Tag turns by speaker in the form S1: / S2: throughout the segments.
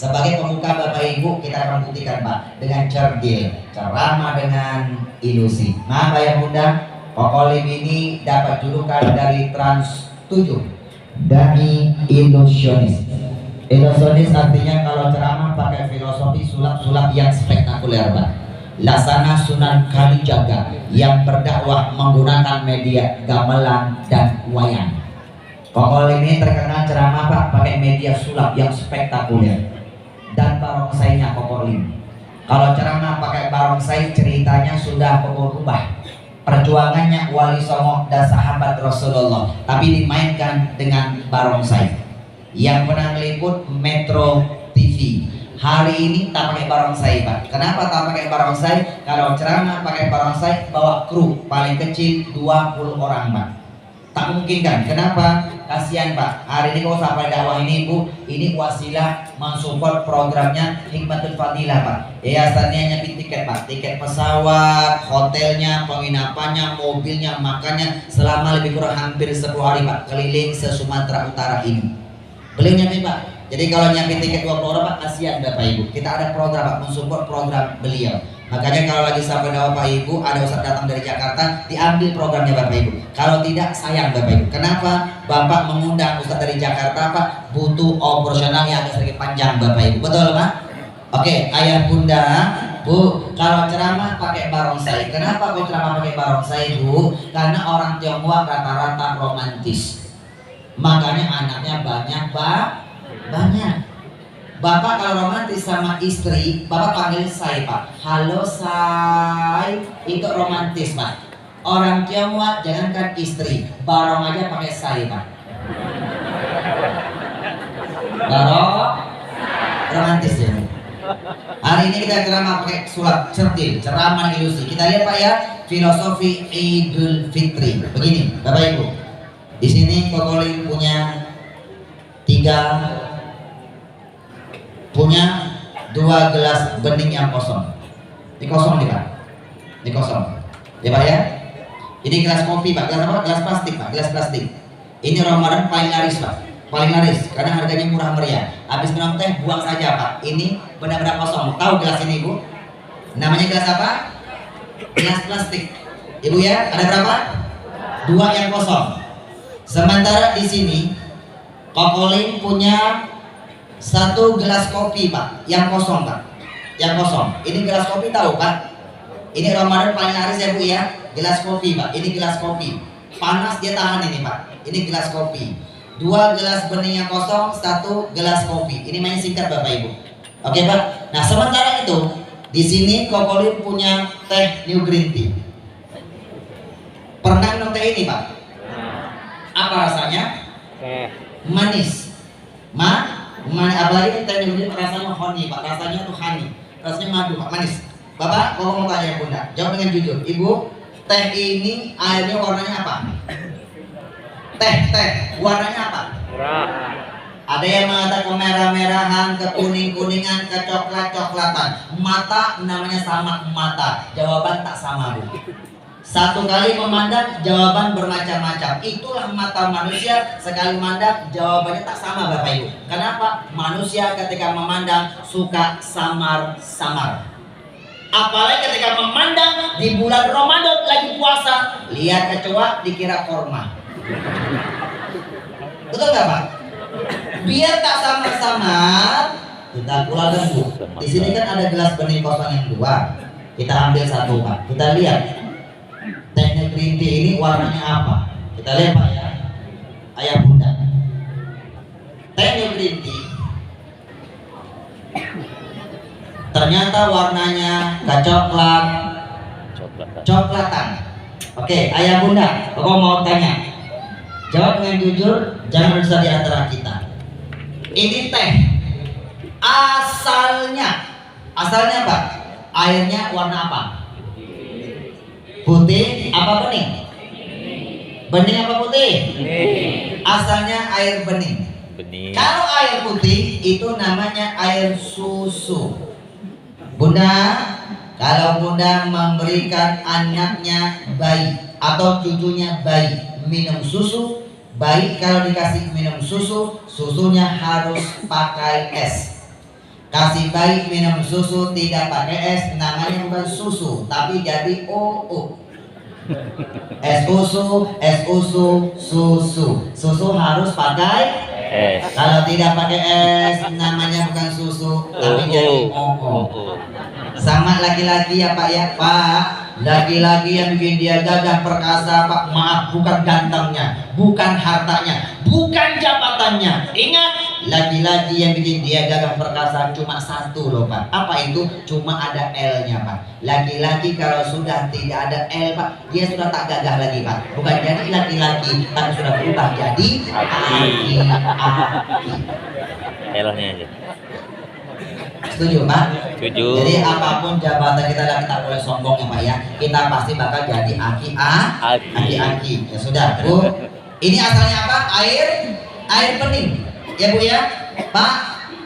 S1: Sebagai pembuka Bapak Ibu, kita akan buktikan Pak dengan cerdil, ceramah dengan ilusi. Nah Ayah Bunda, Kokolim ini dapat julukan dari Trans 7, dari ilusionis. Ilusionis artinya kalau ceramah pakai filosofi sulap-sulap yang spektakuler Pak. Laksana Sunan Kalijaga yang berdakwah menggunakan media gamelan dan wayang. Kokolim ini terkenal ceramah Pak pakai media sulap yang spektakuler. Dan barongsainya Kokolim. Kalau ceramah pakai barongsai ceritanya sudah berubah. Perjuangannya Wali Songo dan sahabat Rasulullah, tapi dimainkan dengan barongsai. Yang pernah meliput Metro TV hari ini tak pakai barongsai Pak. Kenapa tak pakai barongsai? Kalau ceramah pakai barongsai bawa kru paling kecil 20 orang Pak. Tak mungkin kan? Kenapa? Kasihan Pak. Hari ini kalau sampai dakwah ini Bu, ini wasilah mensupport programnya Hikmatul Fadilah Pak. Yayasannya nyepi tiket Pak, tiket pesawat, hotelnya, penginapannya, mobilnya, makannya selama lebih kurang hampir 10 hari Pak, keliling se-Sumatera Utara ini. Beliau nyepi Pak. Jadi kalau nyepi tiket 20 orang Pak, kasihan Bapak Ibu. Kita ada program Pak, mensupport program beliau. Makanya kalau lagi sampai dakwah Bapak Ibu, ada ustaz datang dari Jakarta, diambil programnya Bapak Ibu. Kalau tidak, sayang Bapak Ibu. Kenapa? Bapak mengundang ustaz dari Jakarta Pak, butuh operasional yang agak sedikit panjang Bapak Ibu. Betul Pak? Oke, Ayah Bunda, Bu, kalau ceramah pakai barongsai. Kenapa kok ceramah pakai barongsai Bu? Karena orang Tionghoa rata-rata romantis. Makanya anaknya banyak Pak, banyak. Bapak kalau romantis sama istri, Bapak panggil say Pak. Halo say, itu romantis Pak. Orang Tionghoa jangankan istri, barong aja pakai say Pak. Barong, romantis ya. Hari ini kita ceramah pakai sulap cerdil, ceramah ilusi. Kita lihat Pak ya, filosofi Idul Fitri. Begini, Bapak Ibu. Di sini Kokolim punya 2 gelas bening yang kosong. Ini kosong nih Pak. Ini kosong. Ya Pak ya. Ini gelas kopi Pak. Gelas apa? Gelas plastik Pak. Gelas plastik. Ini Ramadan paling laris Pak. Paling laris karena harganya murah meriah. Habis minum teh buang saja Pak. Ini benar-benar kosong. Tahu gelas ini Ibu? Namanya gelas apa? Gelas plastik. Ibu ya, ada berapa? 2 yang kosong. Sementara di sini Kokolim punya 1 gelas kopi Pak, yang kosong Pak, yang kosong. Ini gelas kopi tahu Pak? Ini Ramadan paling laris ya Bu ya, gelas kopi Pak. Ini gelas kopi, panas dia tahan ini Pak. Ini gelas kopi. 2 gelas bening yang kosong, 1 gelas kopi. Ini main singkat Bapak Ibu. Oke Pak. Nah sementara itu di sini Kokolim punya teh New Green Tea. Pernah minum teh ini Pak? Apa rasanya? Manis. Apalagi teh New rasanya honey Pak, rasanya tuh honey, rasanya madu Pak, manis. Bapak, kalau mau tanya Bunda, jawab dengan jujur. Ibu, teh ini airnya warnanya apa? Teh warnanya apa? Merah. Ada yang mengatakan merah-merahan, ke kuning-kuningan, ke coklat-coklatan. Mata namanya sama mata. Jawaban tak sama Bu. Satu kali memandang, jawaban bermacam-macam. Itulah mata manusia, sekali memandang, jawabannya tak sama Bapak Ibu. Kenapa? Manusia ketika memandang suka samar-samar. Apalagi ketika memandang di bulan Ramadan lagi puasa, lihat kecoa dikira korma. Betul nggak Pak? Biar tak samar-samar, kita keluarkan Bu. Di sini kan ada gelas bening kosong yang 2. Kita ambil 1 Pak. Kita lihat. Teh green tea ini warnanya apa? Kita lihat Pak ya, Ayah Bunda. Teh green tea ternyata warnanya kecoklat, coklatan. Oke, Ayah Bunda, aku mau tanya. Jawab dengan jujur, jangan berusaha di antara kita. Ini teh asalnya Pak, airnya warna apa? Putih apa bening? Bening apa putih? Bening. Asalnya air bening. Kalau air putih itu namanya air susu. Bunda, kalau Bunda memberikan anaknya bayi atau cucunya bayi minum susu, bayi kalau dikasih minum susu, susunya harus pakai es. Kasih bayi minum susu tidak pakai es, namanya bukan susu, tapi jadi OO. Es usu, susu harus pakai es. Kalau tidak pakai es, namanya bukan susu, tapi jadi OO. Sama laki-laki ya Pak ya, Pak. Laki-laki yang bikin dia gagah perkasa Pak, maaf, bukan gantengnya, bukan hartanya, bukan jabatannya. Ingat, laki-laki yang bikin dia gagah perkasa cuma satu loh Pak. Apa itu? Cuma ada L-nya Pak. Laki-laki kalau sudah tidak ada L Pak, dia sudah tak gagah lagi Pak. Bukan jadi laki-laki, tapi sudah berubah jadi aki-aki.
S2: L-nya aja.
S1: Setuju Pak?
S2: Setuju.
S1: Jadi apapun jabatan kita boleh sombong ya Pak ya. Kita pasti bakal jadi aki-aki. Ya sudah Bu. Ini asalnya apa? Air bening. Ya Bu ya. Pak,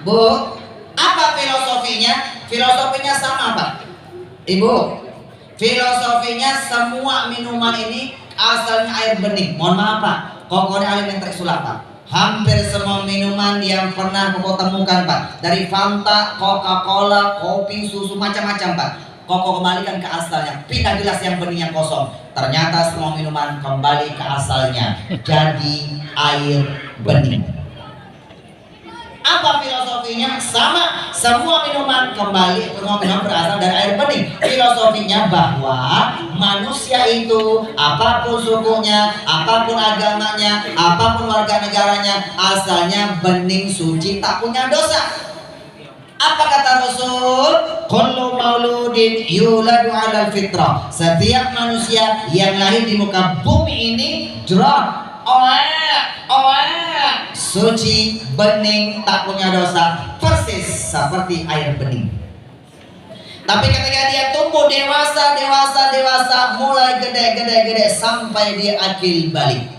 S1: Bu. Apa filosofinya? Filosofinya sama Pak. Ibu. Filosofinya semua minuman ini asalnya air bening. Mohon maaf Pak. Kokornya alimenter sulap Pak. Hampir semua minuman yang pernah kau temukan Pak, dari Fanta, Coca-Cola, kopi, susu, macam-macam Pak, kau kembalikan ke asalnya. Pindah gelas yang bening yang kosong, ternyata semua minuman kembali ke asalnya, jadi air bening. Apa filosofinya? Sama, semua minuman berasal dari air bening. Filosofinya bahwa manusia itu apapun sukunya, apapun agamanya, apapun warga negaranya, asalnya bening, suci, tak punya dosa. Apa kata Rasul? Kullu mauludin yuladu 'alal fitrah. Setiap manusia yang lahir di muka bumi ini suci, bening, tak punya dosa, persis seperti air bening. Tapi ketika dia tumbuh dewasa, mulai gede sampai dia akil balik.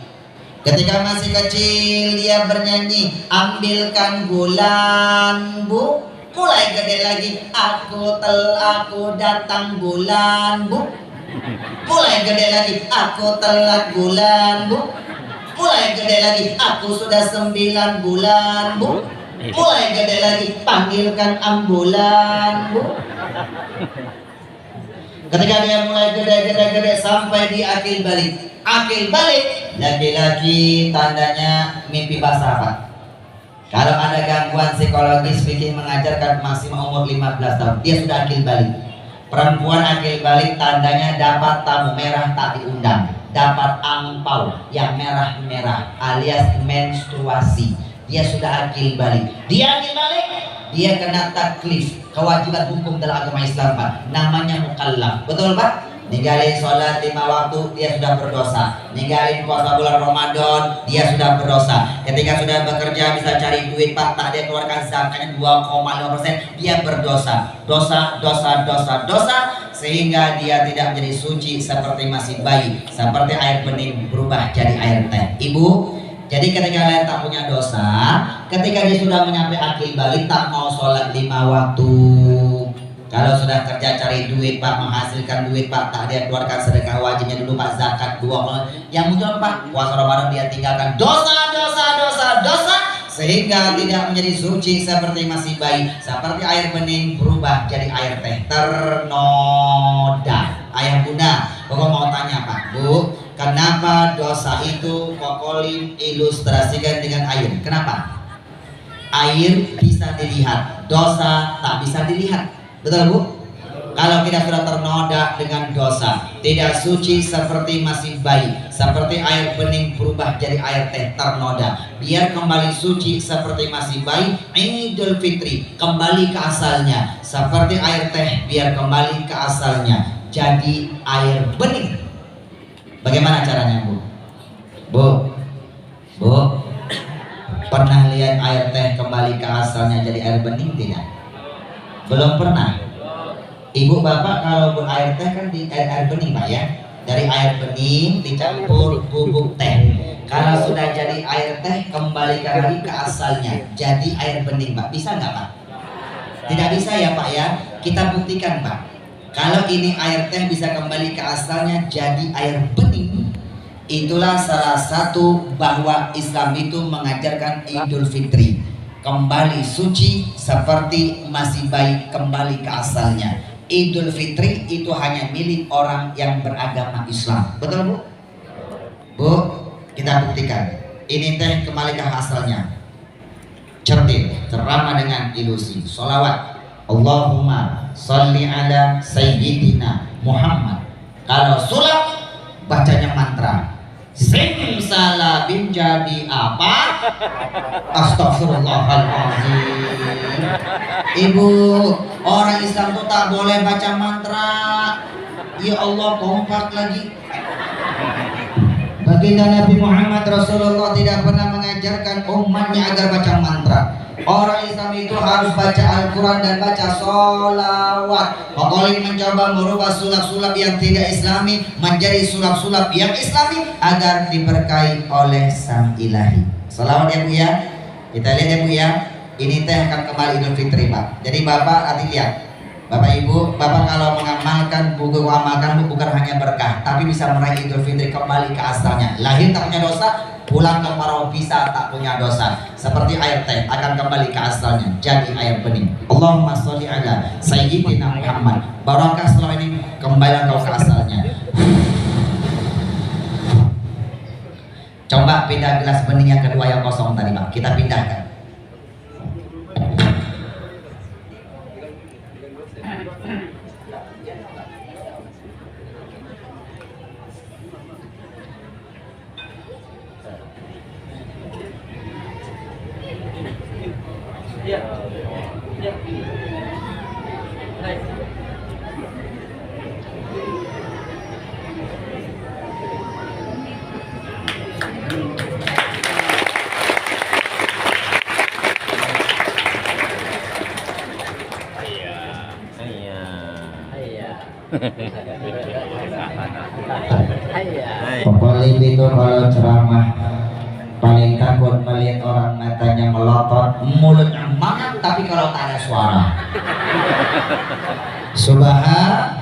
S1: Ketika masih kecil dia bernyanyi, ambilkan bulan Bu. Mulai gede lagi, aku datang bulan Bu. Mulai gede lagi, aku telat bulan Bu. Mulai gede lagi, aku sudah 9 bulan Bu. Mulai gede lagi, panggilkan ambulan Bu. Ketika dia mulai gede sampai di akil balik. Akil balik, laki-laki tandanya mimpi basah Pak. Kalau ada gangguan psikologis bikin mengajarkan maksimal umur 15 tahun, dia sudah akil balik. Perempuan akil balik tandanya dapat tamu merah tak diundang, dapat angpau yang merah-merah alias menstruasi. Dia sudah akil balik. Dia akil balik, dia kena taklif, kewajiban hukum dalam agama Islam Pak, namanya mukallaf. Betul Pak? Ninggalin sholat 5 waktu, dia sudah berdosa. Ninggalin puasa bulan Ramadan, dia sudah berdosa. Ketika sudah bekerja bisa cari duit Pak, tak dia keluarkan zakatnya 2,5%, dia berdosa. Dosa, sehingga dia tidak menjadi suci seperti masih bayi, seperti air bening berubah jadi air teh. Ibu, jadi ketika kalian tak punya dosa, ketika dia sudah menyampai akil balik, tak mau sholat 5 waktu. Kalau sudah kerja cari duit Pak, menghasilkan duit Pak, tak dia keluarkan sedekah wajibnya dulu Pak, zakat 2. Yang muncul Pak, puasa Ramadan dia tinggalkan, dosa, sehingga tidak menjadi suci seperti masih bayi, seperti air bening berubah jadi air teh, ternoda. Ayah bunda, Koko mau tanya Pak, Bu, kenapa dosa itu Kokolin ilustrasikan dengan air? Kenapa? Air bisa dilihat, dosa tak bisa dilihat. Betul Bu? Kalau kita sudah ternoda dengan dosa, tidak suci seperti masih bayi, seperti air bening berubah jadi air teh, ternoda. Biar kembali suci seperti masih bayi, Idul Fitri kembali ke asalnya, seperti air teh biar kembali ke asalnya, jadi air bening. Bagaimana caranya Bu? Bu, pernah lihat air teh kembali ke asalnya jadi air bening tidak? Belum pernah. Ibu bapak kalau buat air teh kan di air bening Pak ya. Dari air bening dicampur bubuk teh. Kalau sudah jadi air teh kembalikan lagi ke asalnya, jadi air bening Pak. Bisa nggak Pak? Tidak bisa ya Pak ya. Kita buktikan Pak. Kalau ini air teh bisa kembali ke asalnya jadi air bening, itulah salah satu bahwa Islam itu mengajarkan Idul Fitri. kembali suci seperti masih bayi kembali ke asalnya. Idul Fitri itu hanya milik orang yang beragama Islam. Betul Bu? Bu, kita buktikan. Ini teh kembali ke asalnya. Cerdik, ceramah dengan ilusi. Sholawat. Allahumma sholli ala sayyidina Muhammad. Kalau sulap bacanya mantra. Simsalabim jadi apa? Astagfirullahaladzim. Ibu, orang Islam tuh tak boleh baca mantra. Ya Allah, kompak lagi. Baginda Nabi Muhammad Rasulullah tidak pernah mengajarkan umatnya agar baca mantra. Orang Islam itu harus baca Al-Quran dan baca sholawat. Pokoknya mencoba merubah sulap-sulap yang tidak Islami menjadi sulap-sulap yang Islami agar diberkahi oleh Sang Ilahi. Sholawat ya Bu ya. Kita lihat ya Bu ya. Ini teh akan kembali Idul Fitri Pak. Jadi Bapak nanti lihat. Bapak Ibu, Bapak kalau mengamalkan buku amalkan bukan hanya berkah, tapi bisa meraih Idul Fitri kembali ke asalnya. Lahir tak punya dosa, pulang ke Parau bisa tak punya dosa. Seperti air teh akan kembali ke asalnya, jadi air bening. Allahumma sholli ala sayyidina Muhammad. Barakah setelah ini kembali kau ke asalnya. Coba pindah gelas bening yang kedua yang kosong tadi Pak. Kita pindahkan.
S2: Iya. Iya. Baik.
S1: Pokoknya itu kalau ceramah paling takut melihat orang matanya melotot, mulutnya mangat, tapi kalau tak ada suara. Subhan